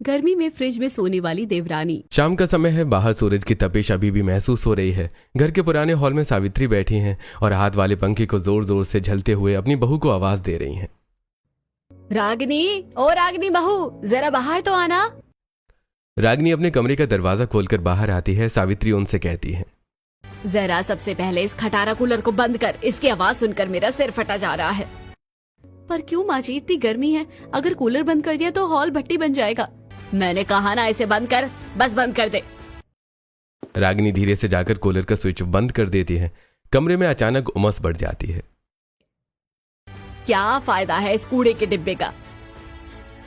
गर्मी में फ्रिज में सोने वाली देवरानी। शाम का समय है, बाहर सूरज की तपिश अभी भी महसूस हो रही है। घर के पुराने हॉल में सावित्री बैठी हैं और हाथ वाले पंखे को जोर जोर से झलते हुए अपनी बहू को आवाज दे रही हैं। रागिनी, ओ रागिनी बहू, जरा बाहर तो आना। रागिनी अपने कमरे का दरवाजा खोलकर बाहर आती है। सावित्री उनसे कहती है, जरा सबसे पहले इस खटारा कूलर को बंद कर, इसकी आवाज सुनकर मेरा सिर फटा जा रहा है। पर क्यों माँ जी, इतनी गर्मी है, अगर कूलर बंद कर दिया तो हॉल भट्टी बन जाएगा। मैंने कहा ना इसे बंद कर, बस बंद कर दे। रागिनी धीरे से जाकर कूलर का स्विच बंद कर देती है। कमरे में अचानक उमस बढ़ जाती है। क्या फायदा है इस कूड़े के डिब्बे का?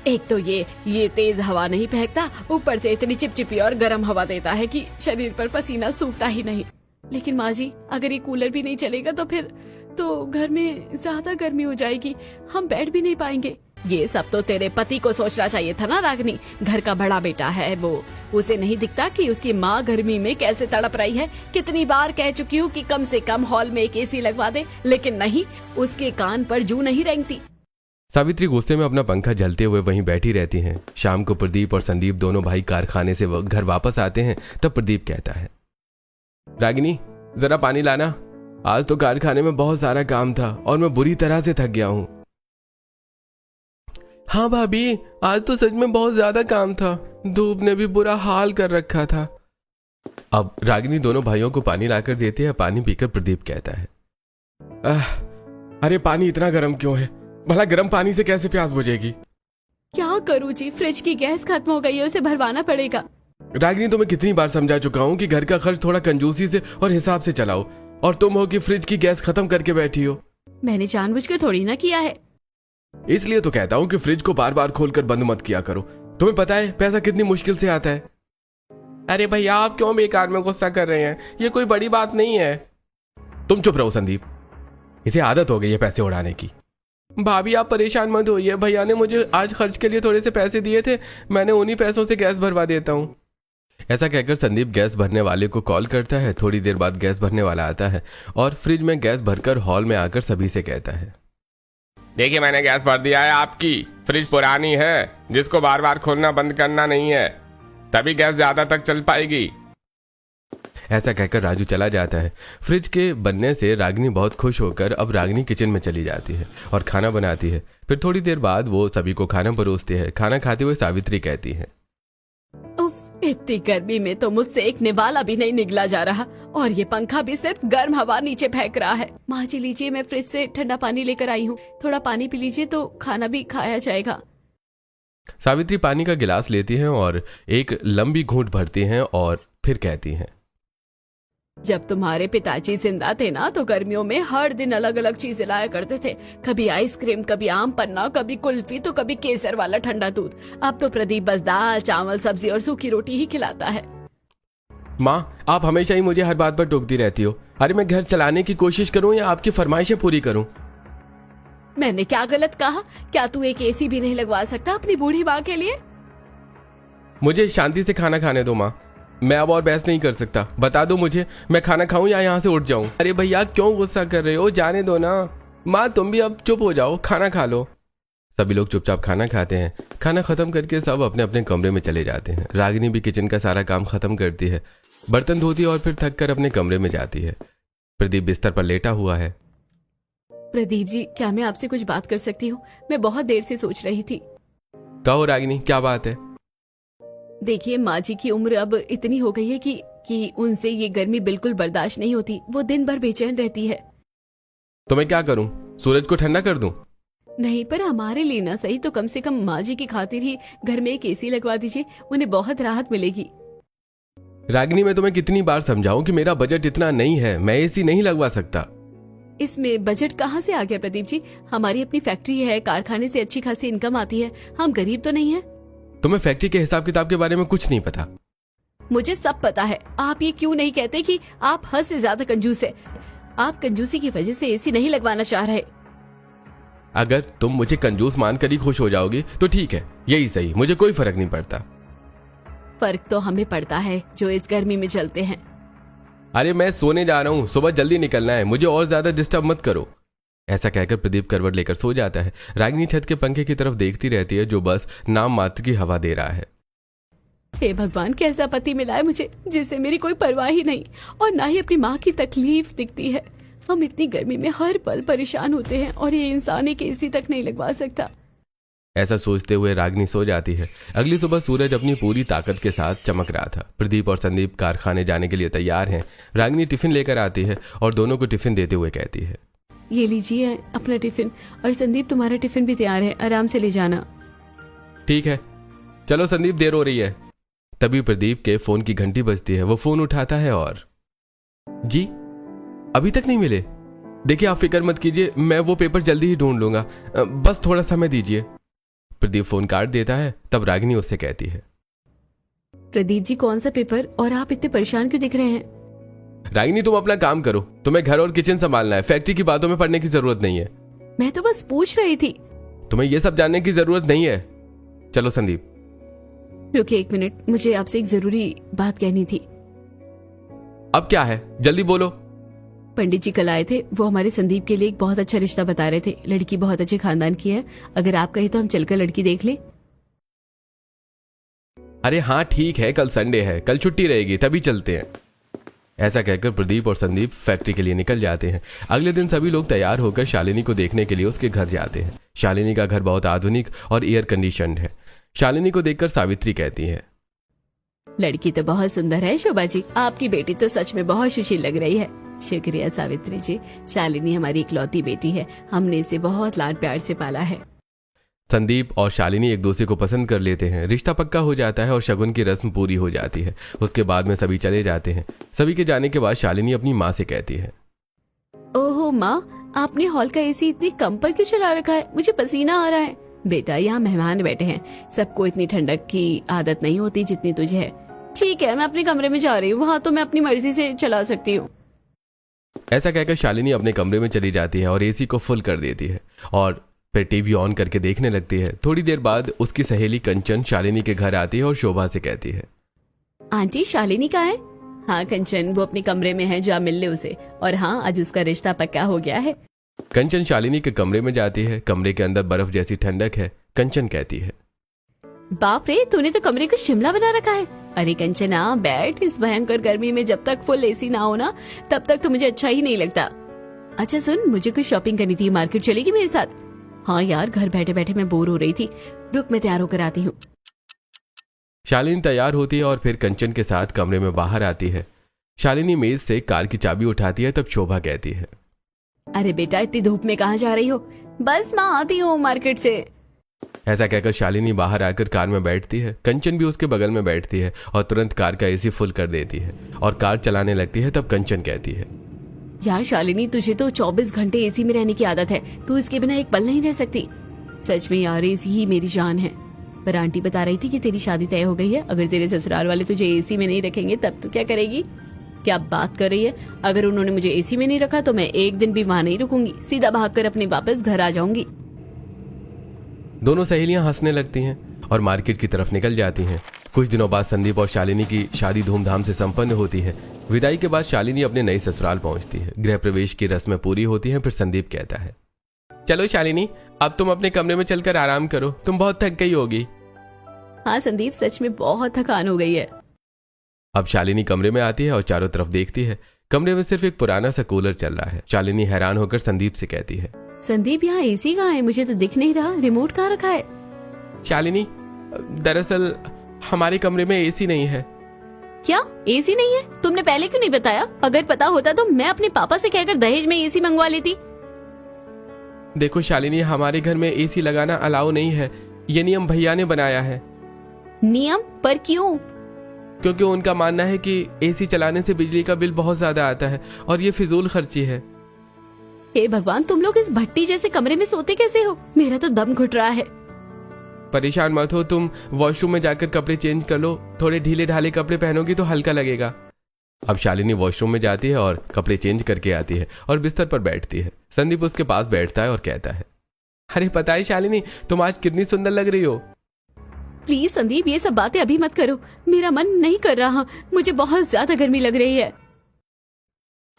एक तो ये तेज हवा नहीं फेंकता, ऊपर से इतनी चिपचिपी और गर्म हवा देता है कि शरीर पर पसीना सूखता ही नहीं। लेकिन माँ जी, अगर ये कूलर भी नहीं चलेगा तो फिर तो घर में ज्यादा गर्मी हो जाएगी, हम बैठ भी नहीं पाएंगे। ये सब तो तेरे पति को सोचना चाहिए था ना रागिनी। घर का बड़ा बेटा है वो, उसे नहीं दिखता कि उसकी माँ गर्मी में कैसे तड़प रही है। कितनी बार कह चुकी हूँ कि कम से कम हॉल में एक एसी लगवा दे, लेकिन नहीं, उसके कान पर जू नहीं रेंगती। सावित्री गुस्से में अपना पंखा झलते हुए वहीं बैठी रहती हैं। शाम को प्रदीप और संदीप दोनों भाई कारखाने से घर वापस आते हैं। तब प्रदीप कहता है, रागिनी जरा पानी लाना, आज तो कारखाने में बहुत सारा काम था और मैं बुरी तरह से थक गया हूं। हाँ भाभी, आज तो सच में बहुत ज्यादा काम था, धूप ने भी बुरा हाल कर रखा था। अब रागिनी दोनों भाइयों को पानी लाकर देती है। पानी पीकर प्रदीप कहता है, अरे पानी इतना गर्म क्यों है? भला गर्म पानी से कैसे प्यास बुझेगी? क्या करूँ जी, फ्रिज की गैस खत्म हो गई है, उसे भरवाना पड़ेगा। रागिनी, तुम्हें कितनी बार समझा चुका हूँ कि घर का खर्च थोड़ा कंजूसी से और हिसाब से चलाओ, और तुम हो कि फ्रिज की गैस खत्म करके बैठी हो। मैंने जानबूझकर थोड़ी ना किया है। इसलिए तो कहता हूँ कि फ्रिज को बार बार खोलकर बंद मत किया करो। तुम्हें पता है पैसा कितनी मुश्किल से आता है। अरे भैया, आप क्यों बेकार में गुस्सा कर रहे हैं? ये कोई बड़ी बात नहीं है। तुम चुप रहो संदीप, इसे आदत हो गई है पैसे उड़ाने की। भाभी आप परेशान मत होइए, भैया ने मुझे आज खर्च के लिए थोड़े से पैसे दिए थे, मैंने उन्हीं पैसों से गैस भरवा देता हूँ। ऐसा कहकर संदीप गैस भरने वाले को कॉल करता है। थोड़ी देर बाद गैस भरने वाला आता है और फ्रिज में गैस भरकर हॉल में आकर सभी से कहता है, देखिए मैंने गैस भर दिया है आपकी। फ्रिज पुरानी है, जिसको बार बार खोलना बंद करना नहीं है, तभी गैस ज्यादा तक चल पाएगी। ऐसा कहकर राजू चला जाता है। फ्रिज के बनने से रागिनी बहुत खुश होकर अब रागिनी किचन में चली जाती है और खाना बनाती है। फिर थोड़ी देर बाद वो सभी को खाना परोसती है। खाना खाते हुए सावित्री कहती है, उफ, इतनी गर्मी में तो मुझसे एक निवाला भी नहीं निगला जा रहा, और ये पंखा भी सिर्फ गर्म हवा नीचे फेंक रहा है। माँ जी लीजिए, मैं फ्रिज से ठंडा पानी लेकर आई हूँ, थोड़ा पानी पी लीजिए तो खाना भी खाया जाएगा। सावित्री पानी का गिलास लेती हैं और एक लंबी घूंट भरती हैं और फिर कहती हैं, जब तुम्हारे पिताजी जिंदा थे ना, तो गर्मियों में हर दिन अलग अलग चीजें लाया करते थे। कभी आइसक्रीम, कभी आम पन्ना, कभी कुल्फी, तो कभी केसर वाला ठंडा दूध। अब तो प्रदीप बस दाल चावल सब्जी और सूखी रोटी ही खिलाता है। माँ, आप हमेशा ही मुझे हर बात पर टोकती रहती हो। अरे मैं घर चलाने की कोशिश करूं या आपकी फरमाइशें पूरी करूं? मैंने क्या गलत कहा? क्या तू एक एसी भी नहीं लगवा सकता अपनी बूढ़ी माँ के लिए? मुझे शांति से खाना खाने दो माँ, मैं अब और बहस नहीं कर सकता। बता दो मुझे, मैं खाना खाऊं या यहाँ से उठ जाऊं? अरे भैया क्यों गुस्सा कर रहे हो, जाने दो ना। माँ तुम भी अब चुप हो जाओ, खाना खा लो। सभी लोग चुपचाप खाना खाते हैं। खाना खत्म करके सब अपने अपने कमरे में चले जाते हैं। रागिनी भी किचन का सारा काम खत्म करती है, बर्तन धोती है और फिर थक कर अपने कमरे में जाती है। प्रदीप बिस्तर पर लेटा हुआ है। प्रदीप जी, क्या मैं आपसे कुछ बात कर सकती हूँ? मैं बहुत देर से सोच रही थी। कहो रागिनी, क्या बात है? देखिए, माँ जी की उम्र अब इतनी हो गई है कि उनसे ये गर्मी बिल्कुल बर्दाश्त नहीं होती। वो दिन भर बेचैन रहती है। तो मैं क्या करूं, सूरज को ठंडा कर दूं? नहीं, पर हमारे लिए ना सही तो कम से कम माँ जी की खातिर ही घर में एक एसी लगवा दीजिए, उन्हें बहुत राहत मिलेगी। रागिनी मैं तुम्हें कितनी बार समझाऊं कि मेरा बजट इतना नहीं है, मैं एसी नहीं लगवा सकता। इसमें बजट कहाँ से आ गया प्रदीप जी? हमारी अपनी फैक्ट्री है, कारखाने से अच्छी खासी इनकम आती है, हम गरीब तो नहीं है। तुम्हें फैक्ट्री के हिसाब किताब के बारे में कुछ नहीं पता। मुझे सब पता है। आप ये क्यों नहीं कहते कि आप हद से ज्यादा कंजूस है? आप कंजूसी की वजह से एसी नहीं लगवाना चाह रहे। अगर तुम मुझे कंजूस मानकर ही खुश हो जाओगी तो ठीक है, यही सही, मुझे कोई फर्क नहीं पड़ता। फर्क तो हमें पड़ता है जो इस गर्मी में चलते हैं। अरे मैं सोने जा रहा हूँ, सुबह जल्दी निकलना है, मुझे और ज्यादा डिस्टर्ब मत करो। ऐसा कहकर प्रदीप करवट लेकर सो जाता है। रागिनी छत के पंखे की तरफ देखती रहती है जो बस नाम मात्र की हवा दे रहा है। हे भगवान, कैसा पति मिला है मुझे जिससे मेरी कोई परवाह ही नहीं और ना ही अपनी माँ की तकलीफ दिखती है। हम इतनी गर्मी में हर पल परेशान होते हैं और ये इंसान एक एसी तक नहीं लगवा सकता। ऐसा सोचते हुए रागिनी सो जाती है। अगली सुबह सूरज अपनी पूरी ताकत के साथ चमक रहा था। प्रदीप और संदीप कारखाने जाने के लिए तैयार हैं। रागिनी टिफिन लेकर आती है और दोनों को टिफिन देते हुए कहती है, ये लीजिए अपना टिफिन, और संदीप तुम्हारा टिफिन भी तैयार है, आराम से ले जाना। ठीक है, चलो संदीप, देर हो रही है। तभी प्रदीप के फोन की घंटी बजती है। वो फोन उठाता है और, जी अभी तक नहीं मिले? देखिए आप फिक्र मत कीजिए, मैं वो पेपर जल्दी ही ढूंढ लूंगा, बस थोड़ा समय दीजिए। प्रदीप फोन काट देता है। तब रागिनी उससे कहती है, प्रदीप जी कौन सा पेपर, और आप इतने परेशान क्यों दिख रहे हैं? रागिनी तुम अपना काम करो, तुम्हें घर और किचन संभालना है, फैक्ट्री की बातों में पड़ने की जरूरत नहीं है। मैं तो बस पूछ रही थी। तुम्हें यह सब जानने की जरूरत नहीं है। चलो संदीप। रुकिए एक मिनट, मुझे आपसे एक जरूरी बात कहनी थी। अब क्या है, जल्दी बोलो। पंडित जी कल आए थे, वो हमारे संदीप के लिए एक बहुत अच्छा रिश्ता बता रहे थे। लड़की बहुत अच्छे खानदान की है, अगर आप कहें तो हम चलकर लड़की देख लें। अरे हाँ ठीक है, कल संडे है, कल छुट्टी रहेगी, तभी चलते हैं। ऐसा कहकर प्रदीप और संदीप फैक्ट्री के लिए निकल जाते हैं। अगले दिन सभी लोग तैयार होकर शालिनी को देखने के लिए उसके घर जाते हैं। शालिनी का घर बहुत आधुनिक और एयर कंडीशनड है। शालिनी को देखकर सावित्री कहती है, लड़की तो बहुत सुंदर है शोभा जी, आपकी बेटी तो सच में बहुत सुशील लग रही है। शुक्रिया सावित्री जी, शालिनी हमारी इकलौती बेटी है, हमने इसे बहुत लाड प्यार से पाला है। संदीप और शालिनी एक दूसरे को पसंद कर लेते हैं। रिश्ता पक्का हो जाता है और शगुन की रस्म पूरी हो जाती है। उसके बाद में सभी चले जाते हैं। सभी के जाने के बाद शालिनी अपनी माँ से कहती है, ओहो माँ, आपने हॉल का एसी इतनी कम पर क्यों चला रखा है? मुझे पसीना आ रहा है। बेटा यहाँ मेहमान बैठे हैं, सबको इतनी ठंडक की आदत नहीं होती जितनी तुझे है। ठीक है, मैं अपने कमरे में जा रही हूँ, वहाँ तो मैं अपनी मर्जी से चला सकती हूँ। ऐसा कहकर शालिनी अपने कमरे में चली जाती है और एसी को फुल कर देती है और फिर टीवी ऑन करके देखने लगती है। थोड़ी देर बाद उसकी सहेली कंचन शालिनी के घर आती है और शोभा से कहती है, आंटी शालिनी कहाँ है? हाँ कंचन, वो अपने कमरे में है, जा मिल ले उसे। और हाँ, आज उसका रिश्ता पक्का हो गया है। कंचन शालिनी के कमरे में जाती है। कमरे के अंदर बर्फ जैसी ठंडक है। कंचन कहती है, बाप रे, तूने तो कमरे को शिमला बना रखा है। अरे कंचना बैठ, इस भयंकर गर्मी में जब तक फुल एसी ना हो ना, तब तक तो मुझे अच्छा ही नहीं लगता। अच्छा सुन, मुझे कुछ शॉपिंग करनी थी, मार्केट चलेगी मेरे साथ? हाँ यार, घर बैठे बैठे मैं बोर हो रही थी, रुक मैं तैयार होकर आती हूँ। शालिनी तैयार होती है और फिर कंचन के साथ कमरे में बाहर आती है। शालिनी मेज से कार की चाबी उठाती है। तब शोभा कहती है, अरे बेटा, इतनी धूप में कहाँ जा रही हो? बस मैं आती हूँ मार्केट से। ऐसा कहकर शालिनी बाहर आकर कार में बैठती है। कंचन भी उसके बगल में बैठती है और तुरंत कार का एसी फुल कर देती है और कार चलाने लगती है। तब कंचन कहती है, यार शालिनी, तुझे तो 24 घंटे एसी में रहने की आदत है, तू इसके बिना एक पल नहीं रह सकती। सच में यार, एसी ही मेरी जान है। पर आंटी बता रही थी कि तेरी शादी तय हो गई है, अगर तेरे ससुराल वाले तुझे एसी में नहीं रखेंगे तब तो क्या करेगी? क्या बात कर रही है? अगर उन्होंने मुझे एसी में नहीं रखा तो मैं एक दिन भी वहां नहीं रुकूंगी, सीधा भागकर अपने वापस घर आ जाऊंगी। दोनों सहेलियां हंसने लगती हैं और मार्केट की तरफ निकल जाती हैं। कुछ दिनों बाद संदीप और शालिनी की शादी धूमधाम से संपन्न होती है। विदाई के बाद शालिनी अपने नए ससुराल पहुंचती है। गृह प्रवेश की रस्में पूरी होती हैं। फिर संदीप कहता है, चलो शालिनी, अब तुम अपने कमरे में चलकर आराम करो, तुम बहुत थक गई होगी। हाँ संदीप, सच में बहुत थकान हो गई है। अब शालिनी कमरे में आती है और चारों तरफ देखती है। कमरे में सिर्फ एक पुराना सा कूलर चल रहा है। शालिनी हैरान होकर संदीप से कहती है, संदीप यहाँ एसी कहाँ है? मुझे तो दिख नहीं रहा, रिमोट कहाँ रखा है? शालिनी, दरअसल हमारे कमरे में एसी नहीं है। क्या एसी नहीं है? तुमने पहले क्यों नहीं बताया? अगर पता होता तो मैं अपने पापा से कहकर दहेज में एसी मंगवा लेती। देखो शालिनी, हमारे घर में एसी लगाना अलाउ नहीं है, ये नियम भैया ने बनाया है। नियम? पर क्यों? क्योंकि उनका मानना है कि एसी चलाने से बिजली का बिल बहुत ज्यादा आता है और ये फिजूल खर्ची है। हे भगवान, तुम लोग इस भट्टी जैसे कमरे में सोते कैसे हो? मेरा तो दम घुट रहा है। परेशान मत हो, तुम वॉशरूम में जाकर कपड़े चेंज कर लो, थोड़े ढीले ढाले कपड़े पहनोगी तो हल्का लगेगा। अब शालिनी वॉशरूम में जाती है और कपड़े चेंज करके आती है और बिस्तर पर बैठती है। संदीप उसके पास बैठता है और कहता है, अरे पता है शालिनी, तुम आज कितनी सुंदर लग रही हो। प्लीज संदीप, ये सब बातें अभी मत करो, मेरा मन नहीं कर रहा, मुझे बहुत ज्यादा गर्मी लग रही है।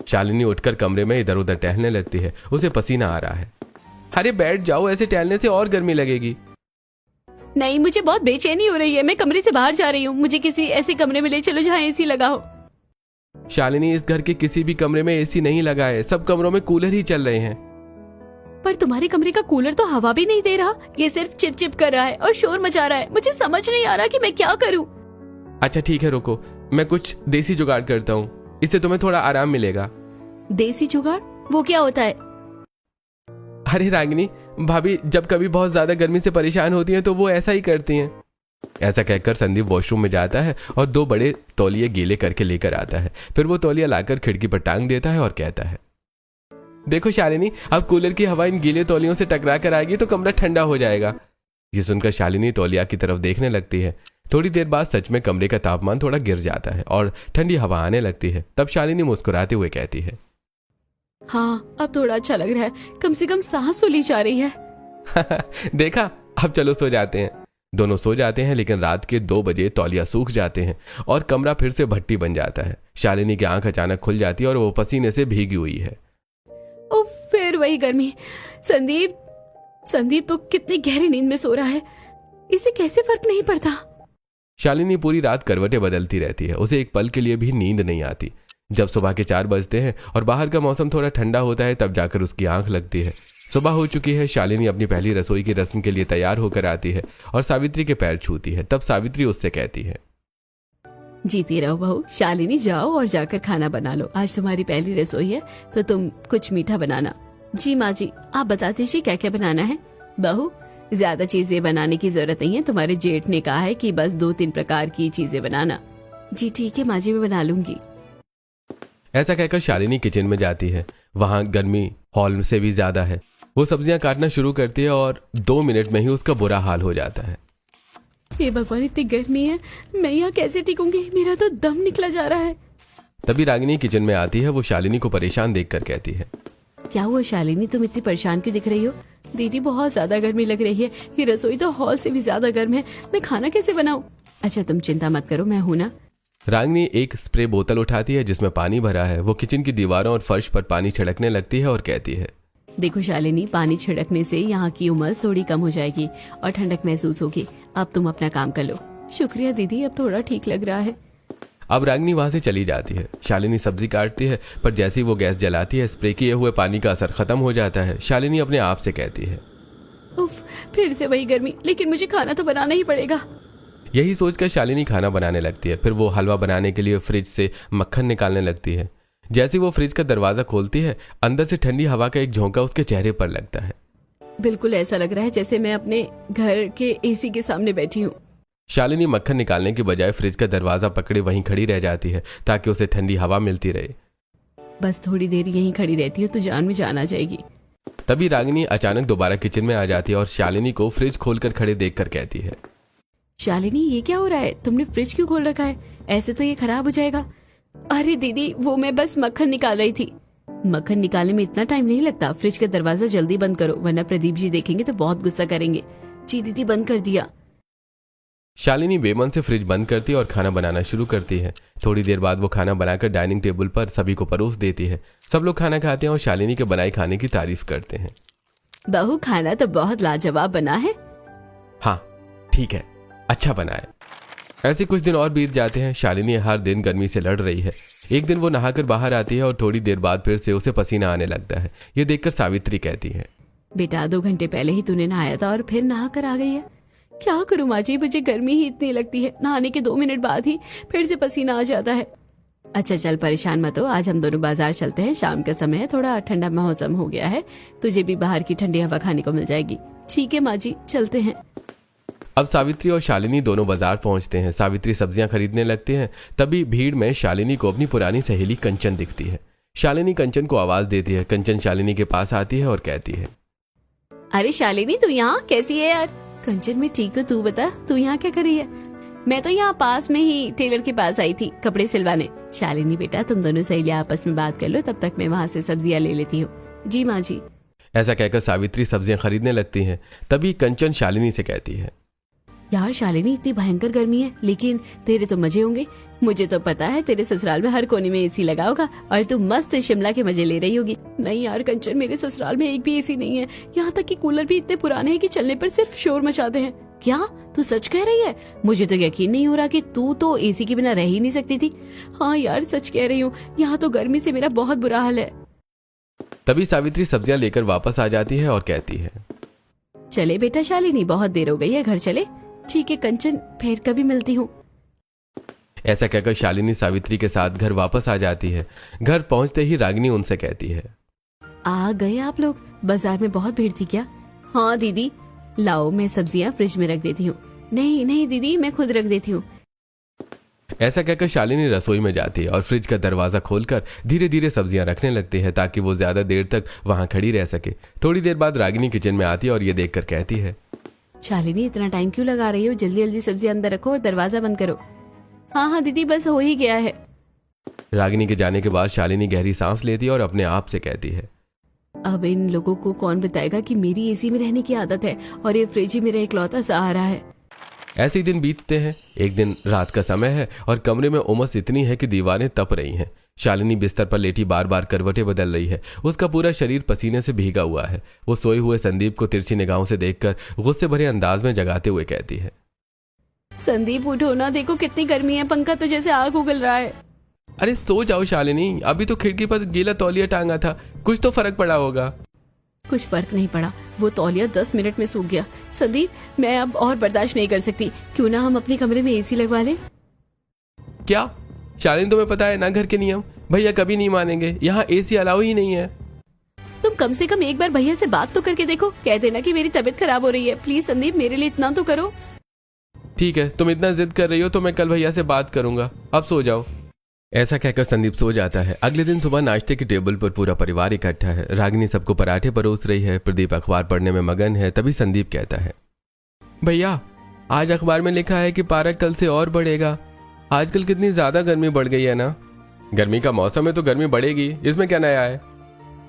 शालिनी उठकर कमरे में इधर उधर टहलने लगती है। उसे पसीना आ रहा है। अरे बैठ जाओ, ऐसे टहलने से और गर्मी लगेगी। नहीं, मुझे बहुत बेचैनी हो रही है, मैं कमरे से बाहर जा रही हूँ। मुझे किसी ऐसे कमरे में ले चलो जहाँ एसी लगा हो। शालिनी, इस घर के किसी भी कमरे में एसी नहीं लगा है, सब कमरों में कूलर ही चल रहे हैं। पर तुम्हारे कमरे का कूलर तो हवा भी नहीं दे रहा, ये सिर्फ चिप चिप कर रहा है और शोर मचा रहा है। मुझे समझ नहीं आ रहा कि मैं क्या करूँ। अच्छा ठीक है, रुको, मैं कुछ देसी जुगाड़ करता हूँ, इससे तुम्हें थोड़ा आराम मिलेगा। देसी जुगाड़? वो क्या होता है? अरे रागिनी, भाभी जब कभी बहुत ज्यादा गर्मी से परेशान होती हैं तो वो ऐसा ही करती हैं। ऐसा कहकर संदीप वॉशरूम में जाता है और 2 बड़े तौलिए गीले करके लेकर आता है। फिर वो तौलिया लाकर खिड़की पर टांग देता है और कहता है, देखो शालिनी, अब कूलर की हवा इन गीले तौलियों से टकरा कर आएगी तो कमरा ठंडा हो जाएगा। ये सुनकर शालिनी तौलिया की तरफ देखने लगती है। थोड़ी देर बाद सच में कमरे का तापमान थोड़ा गिर जाता है और ठंडी हवा आने लगती है। तब शालिनी मुस्कुराते हुए कहती है, हाँ, अब थोड़ा अच्छा लग रहा है, कम से कम सांस तो ली जा रही है। देखा, अब चलो सो जाते हैं। दोनों सो जाते हैं, लेकिन रात के 2 बजे तौलिया सूख जाते हैं और कमरा फिर से भट्टी बन जाता है। शालिनी की आंख अचानक खुल जाती है और वो पसीने से भीगी हुई है। ओ, फिर वही गर्मी। संदीप तो कितनी गहरी नींद में सो रहा है, इसे कैसे फर्क नहीं पड़ता। शालिनी पूरी रात करवटें बदलती रहती है, उसे एक पल के लिए भी नींद नहीं आती। जब सुबह के 4 बजते हैं और बाहर का मौसम थोड़ा ठंडा होता है, तब जाकर उसकी आंख लगती है। सुबह हो चुकी है। शालिनी अपनी पहली रसोई की रस्म के लिए तैयार होकर आती है और सावित्री के पैर छूती है। तब सावित्री उससे कहती है, जीती रहो बहू। शालिनी, जाओ और जाकर खाना बना लो, आज तुम्हारी पहली रसोई है तो तुम कुछ मीठा बनाना। जी माँ जी, आप बता दीजिए क्या क्या बनाना है। बहू, ज्यादा चीजें बनाने की जरूरत नहीं है, तुम्हारे जेठ ने कहा है कि बस 2-3 प्रकार की चीजें बनाना। जी ठीक है माँ जी, मैं बना लूंगी। ऐसा कहकर शालिनी किचन में जाती है। वहां गर्मी हॉल से भी ज्यादा है। वो सब्जियां काटना शुरू करती है और 2 मिनट में ही उसका बुरा हाल हो जाता है। ये भगवान, इतनी गर्मी है, मैं यहाँ कैसे टिकूंगी, मेरा तो दम निकला जा रहा है। तभी रागिनी किचन में आती है। वो शालिनी को परेशान देखकर कहती है, क्या हुआ शालिनी, तुम इतनी परेशान क्यों दिख रही हो? दीदी, बहुत ज्यादा गर्मी लग रही है, ये रसोई तो हॉल से भी ज्यादा गर्म है, मैं खाना कैसे बनाऊं? अच्छा तुम चिंता मत करो, मैं हूं ना। रागिनी एक स्प्रे बोतल उठाती है जिसमें पानी भरा है। वो किचन की दीवारों और फर्श पर पानी छिड़कने लगती है और कहती है, देखो शालिनी, पानी छिड़कने से यहाँ की उमस थोड़ी कम हो जाएगी और ठंडक महसूस होगी। अब तुम अपना काम कर लो। शुक्रिया दीदी, अब थोड़ा ठीक लग रहा है। अब रागिनी वहां से चली जाती है। शालिनी सब्जी काटती है, पर जैसे ही वो गैस जलाती है, स्प्रे किए हुए पानी का असर खत्म हो जाता है। शालिनी अपने आप से कहती है, उफ, फिर से वही गर्मी, लेकिन मुझे खाना तो बनाना ही पड़ेगा। यही सोचकर शालिनी खाना बनाने लगती है। फिर वो हलवा बनाने के लिए फ्रिज से मक्खन निकालने लगती है। जैसे वो फ्रिज का दरवाजा खोलती है, अंदर से ठंडी हवा का एक झोंका उसके चेहरे पर लगता है। बिल्कुल ऐसा लग रहा है जैसे मैं अपने घर के एसी के सामने बैठी हूँ। शालिनी मक्खन निकालने के बजाय फ्रिज का दरवाजा पकड़े वहीं खड़ी रह जाती है ताकि उसे ठंडी हवा मिलती रहे। बस थोड़ी देर यहीं खड़ी रहती हूँ तो जान में जान आ जाएगी। तभी रागिनी अचानक दोबारा किचन में आ जाती है और शालिनी को फ्रिज खोलकर खड़े देखकर कहती है, शालिनी, ये क्या हो रहा है? तुमने फ्रिज क्यों खोल रखा है? ऐसे तो ये खराब हो जाएगा। अरे दीदी, वो मैं बस मक्खन निकाल रही थी। मक्खन निकालने में इतना टाइम नहीं लगता। फ्रिज का दरवाजा जल्दी बंद करो, वरना प्रदीप जी देखेंगे तो बहुत गुस्सा करेंगे। जी दीदी, बंद कर दिया। शालिनी बेमन से फ्रिज बंद करती है और खाना बनाना शुरू करती है। थोड़ी देर बाद वो खाना बनाकर डाइनिंग टेबल पर सभी को परोस देती है। सब लोग खाना खाते हैं और शालिनी के बनाए खाने की तारीफ करते हैं। बहू, खाना तो बहुत लाजवाब बना है। हाँ ठीक है, अच्छा बना है। ऐसे कुछ दिन और बीत जाते हैं। शालिनी हर दिन गर्मी से लड़ रही है। एक दिन वो नहाकर बाहर आती है और थोड़ी देर बाद फिर से उसे पसीना आने लगता है। ये देखकर सावित्री कहती है, बेटा 2 घंटे पहले ही तूने नहाया था और फिर नहा कर आ गई है। क्या करूं माँ जी, मुझे गर्मी ही इतनी लगती है, नहाने के 2 मिनट बाद ही फिर से पसीना आ जाता है। अच्छा चल, परेशान मत हो, आज हम दोनों बाजार चलते हैं। शाम का समय है, थोड़ा ठंडा मौसम हो गया है, तुझे भी बाहर की ठंडी हवा खाने को मिल जाएगी। ठीक है माँ जी, चलते हैं। अब सावित्री और शालिनी दोनों बाजार पहुंचते हैं। सावित्री सब्जियां खरीदने लगती है। तभी भीड़ में शालिनी को अपनी पुरानी सहेली कंचन दिखती है। शालिनी कंचन को आवाज देती है। कंचन शालिनी के पास आती है और कहती है, अरे शालिनी, तू यहाँ कैसी है यार? कंचन, में ठीक हूँ, तू बता, तू यहाँ क्या कर रही है? मैं तो यहाँ पास में ही टेलर के पास आई थी कपड़े सिलवाने। शालिनी बेटा, तुम दोनों सहेलियां आपस में बात कर लो, तब तक मैं वहाँ से सब्जियां ले लेती हूँ। जी माँ जी। ऐसा कहकर सावित्री सब्जियां खरीदने लगती है। तभी कंचन शालिनी से कहती है, यार शालिनी, इतनी भयंकर गर्मी है, लेकिन तेरे तो मजे होंगे। मुझे तो पता है तेरे ससुराल में हर कोने में एसी लगा होगा और तू मस्त शिमला के मजे ले रही होगी। नहीं यार कंचन, मेरे ससुराल में एक भी एसी नहीं है। यहाँ तक कि कूलर भी इतने पुराने हैं कि चलने पर सिर्फ शोर मचाते हैं। क्या तू सच कह रही है? मुझे तो यकीन नहीं हो रहा कि तू तो एसी के बिना रह ही नहीं सकती थी। हाँ यार सच कह रही हूँ, यहाँ तो गर्मी से मेरा बहुत बुरा हाल है। तभी सावित्री सब्जियां लेकर वापस आ जाती है और कहती है, चले बेटा शालिनी, बहुत देर हो गई है, घर चले। ठीक है कंचन, फिर कभी मिलती हूँ। ऐसा कहकर शालिनी सावित्री के साथ घर वापस आ जाती है। घर पहुंचते ही रागिनी उनसे कहती है, आ गए आप लोग? बाजार में बहुत भीड़ थी क्या? हाँ दीदी, लाओ मैं सब्जियां फ्रिज में रख देती हूँ। नहीं नहीं दीदी, मैं खुद रख देती हूँ। ऐसा कहकर शालिनी रसोई में जाती है और फ्रिज का दरवाजा खोलकर धीरे धीरे सब्जियां रखने लगती है ताकि वो ज्यादा देर तक वहां खड़ी रह सके। थोड़ी देर बाद रागिनी किचन में आती है और ये देखकर कहती है, शालिनी इतना टाइम क्यों लगा रही हो? जल्दी जल्दी सब्जी अंदर रखो और दरवाजा बंद करो। हाँ हाँ दीदी, बस हो ही गया है। रागिनी के जाने के बाद शालिनी गहरी सांस लेती है और अपने आप से कहती है, अब इन लोगों को कौन बताएगा कि मेरी एसी में रहने की आदत है और ये फ्रिज ही मेरा इकलौता सहारा है। ऐसे ही दिन बीतते हैं। एक दिन रात का समय है और कमरे में उमस इतनी है कि दीवारें तप रही हैं। शालिनी बिस्तर पर लेटी बार बार करवटें बदल रही है। उसका पूरा शरीर पसीने से भीगा हुआ है। वो सोए हुए संदीप को तिरछी निगाहों से देखकर गुस्से भरे अंदाज में जगाते हुए कहती है, संदीप उठो ना, देखो कितनी गर्मी है, पंखा तो जैसे आग उगल रहा है। अरे सो जाओ शालिनी, अभी तो खिड़की पर गीला तौलिया टांगा था, कुछ तो फर्क पड़ा होगा। कुछ फर्क नहीं पड़ा, वो तौलिया 10 मिनट में सूख गया। संदीप मैं अब और बर्दाश्त नहीं कर सकती, क्यों ना हम अपने कमरे में एसी लगवा लें? क्या शालिनी, तुम्हें पता है ना घर के नियम? भैया कभी नहीं मानेंगे, यहाँ एसी अलाउ ही नहीं है। तुम कम से कम एक बार भैया से बात तो करके देखो, कह देना कि मेरी तबीयत खराब हो रही है। प्लीज संदीप, मेरे लिए इतना तो करो। ठीक है, तुम इतना जिद कर रही हो तो मैं कल भैया से बात करूंगा, अब सो जाओ। ऐसा कहकर संदीप सो जाता है। अगले दिन सुबह नाश्ते की टेबल पर पूरा परिवार इकट्ठा है। रागिनी सबको पराठे परोस रही है, प्रदीप अखबार पढ़ने में मगन है। तभी संदीप कहता है, भैया आज अखबार में लिखा है कि पारा कल से और बढ़ेगा। आजकल कितनी ज्यादा गर्मी बढ़ गई है ना। गर्मी का मौसम है तो गर्मी बढ़ेगी, इसमें क्या नया है।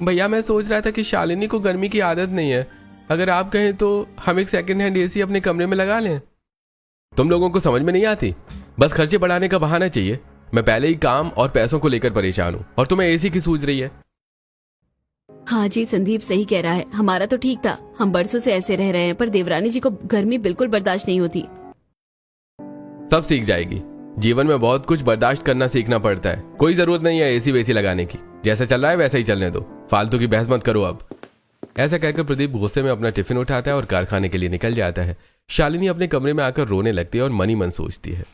भैया मैं सोच रहा था कि शालिनी को गर्मी की आदत नहीं है, अगर आप कहें तो हम एक सेकंड हैंड एसी अपने कमरे में लगा लें। तुम लोगों को समझ में नहीं आती, बस खर्चे बढ़ाने का बहाना चाहिए। मैं पहले ही काम और पैसों को लेकर परेशान हूं और तुम्हें एसी की सूझ रही है। हाँ जी संदीप सही कह रहा है, हमारा तो ठीक था, हम बरसों से ऐसे रह रहे हैं, पर देवरानी जी को गर्मी बिल्कुल बर्दाश्त नहीं होती। सब सीख जाएगी, जीवन में बहुत कुछ बर्दाश्त करना सीखना पड़ता है। कोई जरूरत नहीं है एसी वेसी लगाने की, जैसा चल रहा है वैसा ही चलने दो, फालतू की बहस मत करो अब। ऐसा कहकर प्रदीप गुस्से में अपना टिफिन उठाता है और कारखाने के लिए निकल जाता है। शालिनी अपने कमरे में आकर रोने लगती है और मनी मन सोचती है,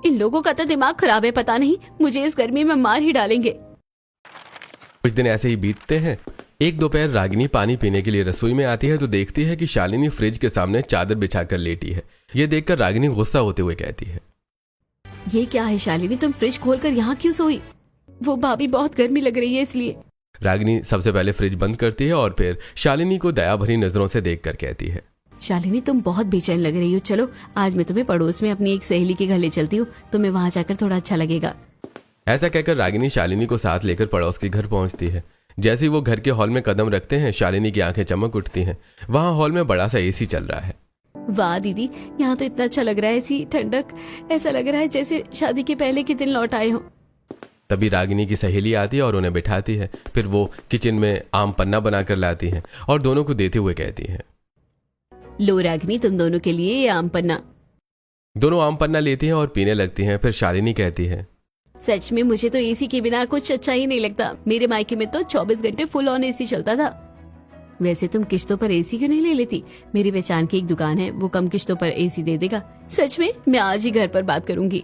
इन लोगों का तो दिमाग खराब है, पता नहीं मुझे इस गर्मी में मार ही डालेंगे। कुछ दिन ऐसे ही बीतते हैं। एक दोपहर रागिनी पानी पीने के लिए रसोई में आती है तो देखती है कि शालिनी फ्रिज के सामने चादर बिछाकर लेटी है। ये देखकर रागिनी गुस्सा होते हुए कहती है, ये क्या है शालिनी, तुम फ्रिज खोलकर यहाँ क्यों सोई? वो भाभी बहुत गर्मी लग रही है इसलिए। रागिनी सबसे पहले फ्रिज बंद करती है और फिर शालिनी को दया भरी नजरों से देखकर कहती है, शालिनी तुम बहुत बेचैन लग रही हो, चलो आज मैं तुम्हें पड़ोस में अपनी एक सहेली के घर ले चलती हूँ, तुम्हें वहां जाकर थोड़ा अच्छा लगेगा। ऐसा कहकर रागिनी शालिनी को साथ लेकर पड़ोस के घर पहुंचती है। जैसे ही वो घर के हॉल में कदम रखते हैं, शालिनी की आंखें चमक उठती हैं। वहां हॉल में बड़ा सा एसी चल रहा है। वाह दीदी, यहाँ तो इतना अच्छा लग रहा है, ऐसी ठंडक, ऐसा लग रहा है जैसे शादी के पहले के दिन लौट आए हो। तभी रागिनी की सहेली आती है और उन्हें बिठाती है। फिर वो किचन में आम पन्ना बनाकर लाती है और दोनों को देते हुए कहती है, लो रागिनी तुम दोनों के लिए ये आम पन्ना। दोनों आम पन्ना लेती हैं और पीने लगती हैं। फिर शालिनी कहती है, सच में मुझे तो एसी के बिना कुछ अच्छा ही नहीं लगता, मेरे मायके में तो 24 घंटे फुल ऑन एसी चलता था। वैसे तुम किश्तों पर एसी क्यों नहीं ले लेती? मेरी पहचान की एक दुकान है, वो कम किश्तों पर एसी दे देगा। सच में मैं आज ही घर पर बात करूंगी।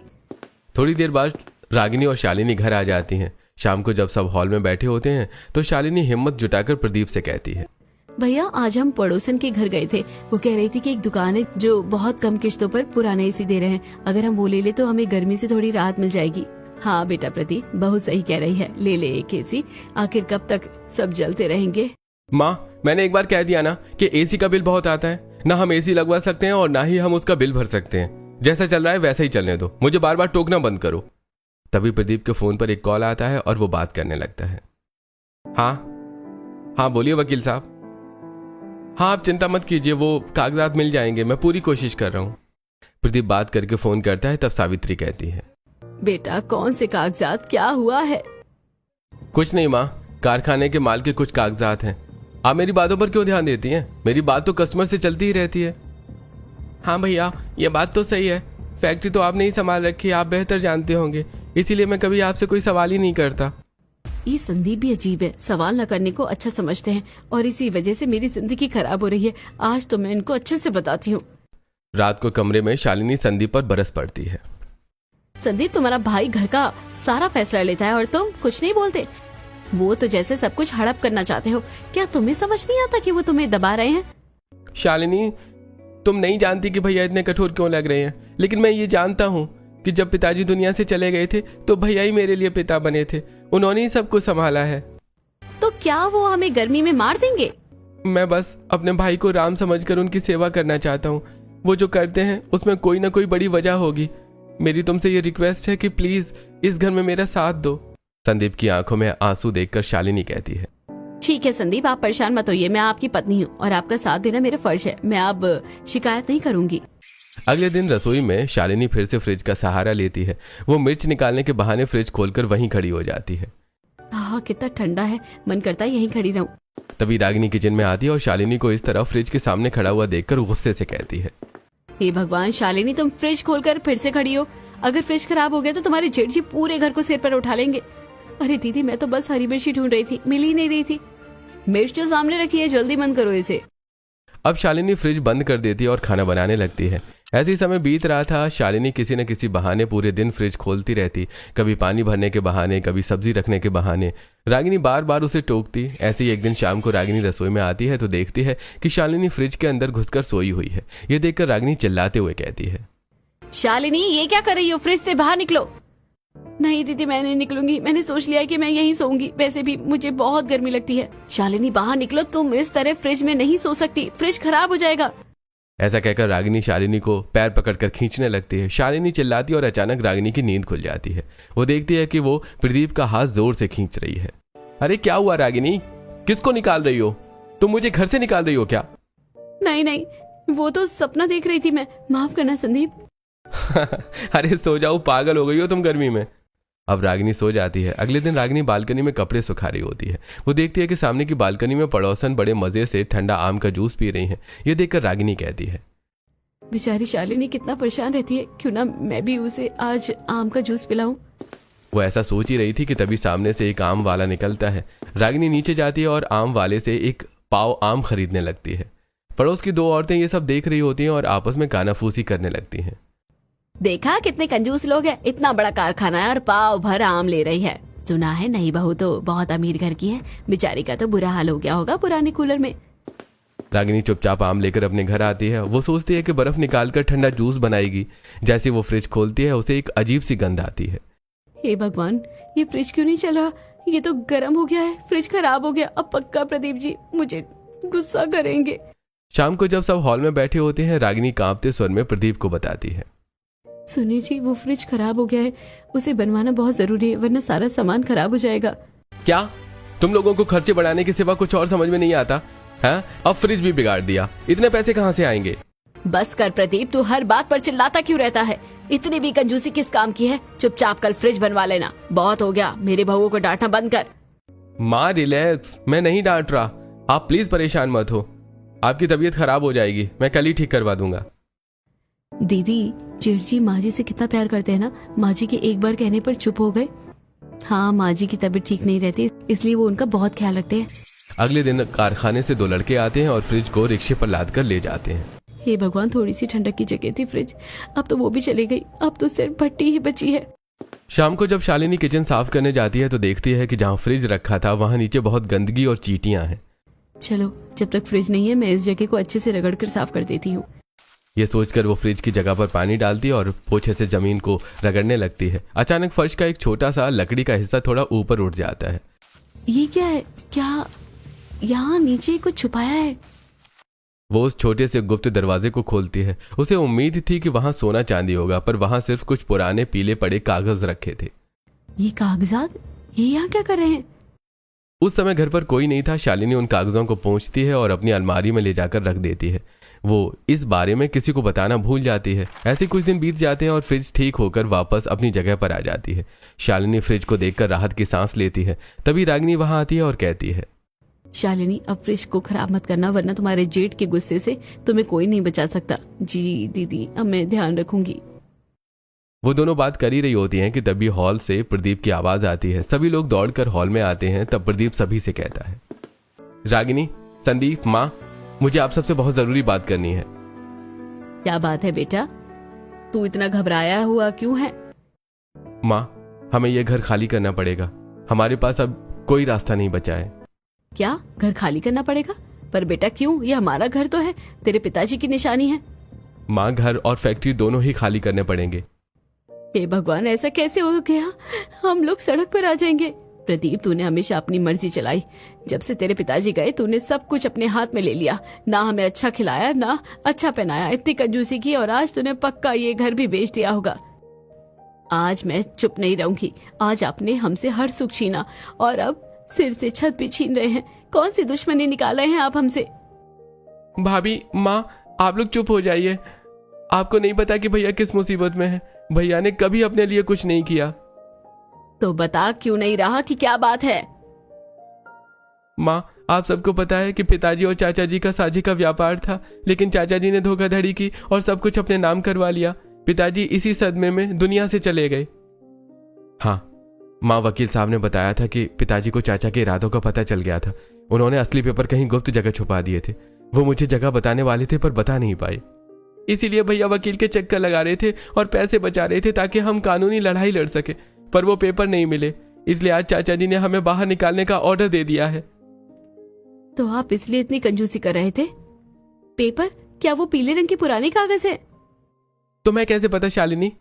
थोड़ी देर बाद रागिनी और शालिनी घर आ जाती हैं। शाम को जब सब हॉल में बैठे होते हैं तो शालिनी हिम्मत जुटाकर प्रदीप से कहती है, भैया आज हम पड़ोसन के घर गए थे, वो कह रही थी कि एक दुकान है जो बहुत कम किश्तों पर पुराना एसी दे रहे हैं, अगर हम वो ले ले तो हमें गर्मी से थोड़ी राहत मिल जाएगी। हाँ बेटा प्रदीप, बहुत सही कह रही है, ले ले एक एसी, आखिर कब तक सब जलते रहेंगे। माँ मैंने एक बार कह दिया ना कि एसी का बिल बहुत आता है, ना हम एसी लगवा सकते हैं और ना ही हम उसका बिल भर सकते हैं। जैसा चल रहा है वैसा ही चलने दो, मुझे बार बार टोकना बंद करो। तभी प्रदीप के फोन पर एक कॉल आता है और वो बात करने लगता है। हाँ बोलिए वकील साहब। हाँ आप चिंता मत कीजिए, वो कागजात मिल जाएंगे, मैं पूरी कोशिश कर रहा हूँ। प्रदीप बात करके फोन करता है। तब सावित्री कहती है, बेटा कौन से कागजात, क्या हुआ है? कुछ नहीं माँ, कारखाने के माल के कुछ कागजात हैं। आप मेरी बातों पर क्यों ध्यान देती हैं? मेरी बात तो कस्टमर से चलती ही रहती है। हाँ भैया, ये बात तो सही है। फैक्ट्री तो आपने ही संभाल रखी है, आप बेहतर जानते होंगे, इसीलिए मैं कभी आपसे कोई सवाल ही नहीं करता। ये संदीप भी अजीब है, सवाल न करने को अच्छा समझते हैं और इसी वजह से मेरी जिंदगी खराब हो रही है। आज तो मैं इनको अच्छे से बताती हूँ। रात को कमरे में शालिनी संदीप पर बरस पड़ती है। संदीप, तुम्हारा भाई घर का सारा फैसला लेता है और तुम कुछ नहीं बोलते। वो तो जैसे सब कुछ हड़प करना चाहते हो। क्या तुम्हें समझ नहीं आता कि वो तुम्हें दबा रहे हैं? शालिनी, तुम नहीं जानती कि भैया इतने कठोर क्यों लग रहे हैं, लेकिन मैं ये जानता हूँ कि जब पिताजी दुनिया से चले गए थे तो भैया ही मेरे लिए पिता बने थे। उन्होंने ही सब कुछ संभाला है। तो क्या वो हमें गर्मी में मार देंगे? मैं बस अपने भाई को राम समझकर उनकी सेवा करना चाहता हूँ। वो जो करते हैं उसमें कोई ना कोई बड़ी वजह होगी। मेरी तुमसे ये रिक्वेस्ट है कि प्लीज इस घर में मेरा साथ दो। संदीप की आंखों में आंसू देखकर शालिनी कहती है, ठीक है संदीप, आप परेशान मत होइए। मैं आपकी पत्नी हूँ और आपका साथ देना मेरा फर्ज है। मैं अब शिकायत नहीं करूंगी। अगले दिन रसोई में शालिनी फिर से फ्रिज का सहारा लेती है। वो मिर्च निकालने के बहाने फ्रिज खोलकर वहीं खड़ी हो जाती है। हाँ, कितना ठंडा है, मन करता है यहीं खड़ी रहूं। तभी रागिनी किचन में आती है और शालिनी को इस तरह फ्रिज के सामने खड़ा हुआ देखकर गुस्से से कहती है, हे भगवान शालिनी, तुम फ्रिज खोलकर फिर से खड़ी हो। अगर फ्रिज खराब हो गया तो तुम्हारे जेठ जी पूरे घर को सिर पर उठा लेंगे। अरे दीदी, मैं तो बस हरी मिर्ची ढूंढ रही थी, मिल ही नहीं रही थी। मिर्च जो सामने रखी है, जल्दी बंद करो इसे। अब शालिनी फ्रिज बंद कर देती है और खाना बनाने लगती है। ऐसे ही समय बीत रहा था। शालिनी किसी न किसी बहाने पूरे दिन फ्रिज खोलती रहती, कभी पानी भरने के बहाने, कभी सब्जी रखने के बहाने। रागिनी बार बार उसे टोकती। ऐसे ही एक दिन शाम को रागिनी रसोई में आती है तो देखती है कि शालिनी फ्रिज के अंदर घुसकर सोई हुई है। ये देखकर रागिनी चिल्लाते हुए कहती है, शालिनी, ये क्या कर रही हो? फ्रिज से बाहर निकलो। नहीं दीदी, मैं नहीं निकलूंगी। मैंने सोच लिया है कि मैं यहीं सोऊंगी। वैसे भी मुझे बहुत गर्मी लगती है। शालिनी, बाहर निकलो। तुम इस तरह फ्रिज में नहीं सो सकती, फ्रिज खराब हो जाएगा। ऐसा कहकर रागिनी शालिनी को पैर पकड़कर खींचने लगती है। शालिनी चिल्लाती और अचानक रागिनी की नींद खुल जाती है। वो देखती है कि वो प्रदीप का हाथ जोर से खींच रही है। अरे क्या हुआ रागिनी, किसको निकाल रही हो? तुम मुझे घर से निकाल रही हो क्या? नहीं नहीं, वो तो सपना देख रही थी मैं। माफ करना संदीप। अरे सो जाओ, पागल हो गई हो तुम गर्मी में। अब रागिनी सो जाती है। अगले दिन रागिनी बालकनी में कपड़े सुखा रही होती है। वो देखती है कि सामने की बालकनी में पड़ोसन बड़े मजे से ठंडा आम का जूस पी रही हैं। ये देखकर रागिनी कहती है, बेचारी शालिनी कितना परेशान रहती है, क्यों ना मैं भी उसे आज आम का जूस पिलाऊं। वो ऐसा सोच ही रही थी कि तभी सामने से एक आम वाला निकलता है। रागिनी नीचे जाती है और आम वाले से एक पाव आम खरीदने लगती है। पड़ोस की दो औरतें ये सब देख रही होती हैं और आपस में कानाफूसी करने लगती हैं। देखा कितने कंजूस लोग हैं, इतना बड़ा कारखाना है और पाव भर आम ले रही है। सुना है नई बहू तो बहुत अमीर घर की है, बेचारी का तो बुरा हाल हो गया होगा पुराने कूलर में। रागिनी चुपचाप आम लेकर अपने घर आती है। वो सोचती है कि बर्फ निकालकर ठंडा जूस बनाएगी। जैसे वो फ्रिज खोलती है उसे एक अजीब सी गंध आती है। हे भगवान, ये फ्रिज क्यों नहीं चल रहा? ये तो गर्म हो गया है, फ्रिज खराब हो गया। अब पक्का प्रदीप जी मुझे गुस्सा करेंगे। शाम को जब सब हॉल में बैठे होते हैं, रागिनी कांपते स्वर में प्रदीप को बताती है, सुनिए जी, वो फ्रिज खराब हो गया है, उसे बनवाना बहुत जरूरी है, वरना सारा सामान खराब हो जाएगा। क्या तुम लोगों को खर्चे बढ़ाने के सिवा कुछ और समझ में नहीं आता है? अब फ्रिज भी बिगाड़ दिया, इतने पैसे कहाँ से आएंगे? बस कर प्रदीप, तू हर बात पर चिल्लाता क्यों रहता है? इतनी भी कंजूसी किस काम की है? चुपचाप कल फ्रिज बनवा लेना। बहुत हो गया, मेरे बहू को डांटना बंद कर। माँ रिलैक्स, मैं नहीं डांट रहा। आप प्लीज परेशान मत हो। आपकी तबीयत खराब हो जाएगी, मैं कल ही ठीक करवा दूंगा। दीदी, जेठ जी माँ जी से कितना प्यार करते हैं ना। माँ जी के एक बार कहने पर चुप हो गए। हाँ, माँ जी की तबीयत ठीक नहीं रहती, इसलिए वो उनका बहुत ख्याल रखते हैं। अगले दिन कारखाने से दो लड़के आते हैं और फ्रिज को रिक्शे पर लाद कर ले जाते हैं। हे भगवान, थोड़ी सी ठंडक की जगह थी फ्रिज, अब तो वो भी चली गई। अब तो सिर्फ भट्टी ही बची है। शाम को जब शालिनी किचन साफ करने जाती है तो देखती है कि जहाँ फ्रिज रखा था वहाँ नीचे बहुत गंदगी और चींटियां हैं। चलो, जब तक फ्रिज नहीं है मैं इस जगह को अच्छे से रगड़ कर साफ कर देती हूँ। ये सोचकर वो फ्रिज की जगह पर पानी डालती है और पोछे से जमीन को रगड़ने लगती है। अचानक फर्श का एक छोटा सा लकड़ी का हिस्सा थोड़ा ऊपर उठ जाता है। ये क्या है? क्या यहाँ नीचे कुछ छुपाया है? वो उस छोटे से गुप्त दरवाजे को खोलती है। उसे उम्मीद थी कि वहां सोना चांदी होगा, पर वहां सिर्फ कुछ पुराने पीले पड़े कागज रखे थे। ये कागजात, ये यहाँ क्या कर रहे हैं? उस समय घर पर कोई नहीं था। शालिनी उन कागजों को पोंछती है और अपनी अलमारी में ले जाकर रख देती है। वो इस बारे में किसी को बताना भूल जाती है। ऐसे कुछ दिन बीत जाते हैं और फ्रिज ठीक होकर वापस अपनी जगह पर आ जाती है। शालिनी फ्रिज को देखकर राहत की सांस लेती है। तभी रागिनी वहां आती है और कहती है, शालिनी, अब फ्रिज को खराब मत करना, वरना तुम्हारे जेठ के गुस्से से तुम्हें कोई नहीं बचा सकता। जी दीदी, अब मैं ध्यान रखूंगी। वो दोनों बात कर ही रही होती हैं कि तभी हॉल से प्रदीप की आवाज आती है। सभी लोग दौड़कर हॉल में आते हैं। तब प्रदीप सभी से कहता है, रागिनी, संदीप, माँ, मुझे आप सबसे बहुत जरूरी बात करनी है। क्या बात है बेटा, तू इतना घबराया हुआ क्यों है? माँ, हमें यह घर खाली करना पड़ेगा। हमारे पास अब कोई रास्ता नहीं बचा है। क्या घर खाली करना पड़ेगा? पर बेटा क्यों? ये हमारा घर तो है, तेरे पिताजी की निशानी है। माँ, घर और फैक्ट्री दोनों ही खाली करने पड़ेंगे। हे भगवान, ऐसा कैसे हो गया? हम लोग सड़क पर आ जाएंगे। प्रदीप, तूने हमेशा अपनी मर्जी चलाई। जब से तेरे पिताजी गए तूने सब कुछ अपने हाथ में ले लिया। ना हमें अच्छा खिलाया, ना अच्छा पहनाया, इतनी कंजूसी की, और आज तूने पक्का ये घर भी बेच दिया होगा। आज मैं चुप नहीं रहूंगी। आज आपने हमसे हर सुख छीना और अब सिर से छत भी छीन रहे हैं। कौन सी दुश्मनी निकाल रहे हैं आप हमसे? भाभी, माँ, आप लोग चुप हो जाइए। आपको नहीं पता कि भैया किस मुसीबत में है। भैया ने कभी अपने लिए कुछ नहीं किया। तो बता क्यों नहीं रहा कि क्या बात है? माँ, आप सबको पता है कि पिताजी और चाचा जी का साझी का व्यापार था, लेकिन चाचा जी ने धोखाधड़ी की और सब कुछ अपने नाम करवा लिया। पिताजी इसी सदमे में दुनिया से चले गए। हाँ माँ, वकील साहब ने बताया था कि पिताजी को चाचा के इरादों का पता चल गया था। उन्होंने असली पेपर कहीं गुप्त जगह छुपा दिए थे। वो मुझे जगह बताने वाले थे पर बता नहीं पाए। इसीलिए भैया वकील के चक्कर लगा रहे थे और पैसे बचा रहे थे ताकि हम कानूनी लड़ाई लड़ सके। पर वो पेपर नहीं मिले, इसलिए आज चाचा जी ने हमें बाहर निकालने का ऑर्डर दे दिया है। तो आप इसलिए इतनी कंजूसी कर रहे थे? पेपर? क्या वो पीले रंग के पुराने कागज है? तो मैं कैसे पता शालिनी?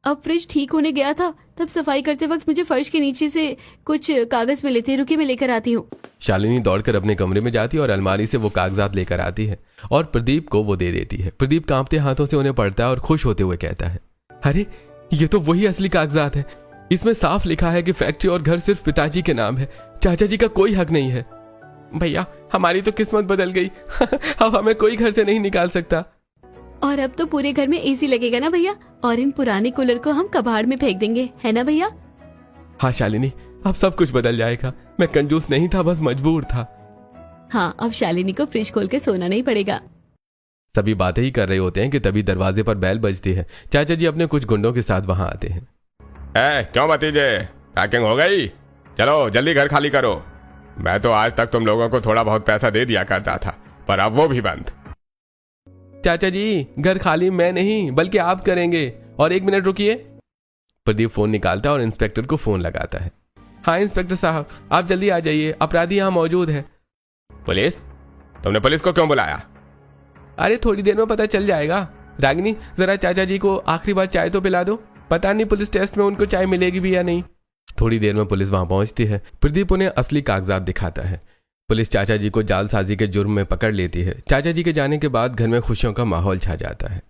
अब फ्रिज ठीक होने गया था, तब सफाई करते वक्त मुझे फर्श के नीचे से कुछ कागज मिले थे। रुकिए, मैं लेकर आती हूँ। शालिनी दौड़कर अपने कमरे में जाती है और अलमारी से वो कागजात लेकर आती है और प्रदीप को वो दे देती है। प्रदीप कांपते हाथों से उन्हें पढ़ता है और खुश होते हुए कहता है, अरे ये तो वही असली कागजात है। इसमें साफ लिखा है कि फैक्ट्री और घर सिर्फ पिताजी के नाम है, चाचा जी का कोई हक नहीं है। भैया, हमारी तो किस्मत बदल गई। अब हमें कोई घर से नहीं निकाल सकता। और अब तो पूरे घर में एसी लगेगा ना भैया, और इन पुराने कूलर को हम कबाड़ में फेंक देंगे, है ना भैया? हाँ शालिनी, अब सब कुछ बदल जाएगा। मैं कंजूस नहीं था, बस मजबूर था। हाँ, अब शालिनी को फ्रिज खोल के सोना नहीं पड़ेगा। सभी बातें ही कर रहे होते हैं कि तभी दरवाजे पर बैल बजती है। चाचा जी अपने कुछ गुंडों के साथ वहां आते हैं। क्यों भतीजे, पैकिंग हो गई? चलो जल्दी घर खाली करो। मैं तो आज तक तुम लोगों को थोड़ा बहुत पैसा दे दिया करता था, पर अब वो भी बंद। चाचा जी, घर खाली मैं नहीं बल्कि आप करेंगे। और 1 मिनट रुकिए। प्रदीप फोन निकालता है और इंस्पेक्टर को फोन लगाता है। हाँ इंस्पेक्टर साहब, आप जल्दी आ जाइए, अपराधी यहाँ मौजूद है। पुलिस? तुमने पुलिस को क्यों बुलाया? अरे थोड़ी देर में पता चल जाएगा। रागिनी, जरा चाचा जी को आखिरी बार चाय तो पिला दो। पता नहीं पुलिस टेस्ट में उनको चाय मिलेगी भी या नहीं। थोड़ी देर में पुलिस वहां पहुंचती है। प्रदीप उन्हें असली कागजात दिखाता है। पुलिस चाचा जी को जालसाजी के जुर्म में पकड़ लेती है। चाचा जी के जाने के बाद घर में खुशियों का माहौल छा जाता है।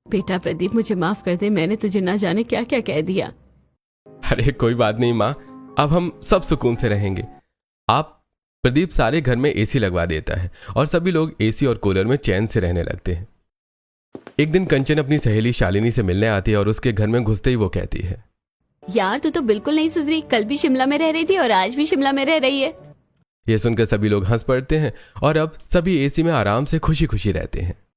बेटा प्रदीप, मुझे माफ कर दे, मैंने तुझे ना जाने क्या क्या कह दिया। अरे कोई बात नहीं माँ, अब हम सब सुकून से रहेंगे। आप प्रदीप सारे घर में एसी लगवा देता है और सभी लोग एसी और कूलर में चैन से रहने लगते हैं। एक दिन कंचन अपनी सहेली शालिनी से मिलने आती है और उसके घर में घुसते ही वो कहती है, यार तू तो बिल्कुल नहीं सुधरी। कल भी शिमला में रह रही थी और आज भी शिमला में रह रही है। ये सुनकर सभी लोग हंस पड़ते हैं और अब सभी एसी में आराम से खुशी खुशी रहते हैं।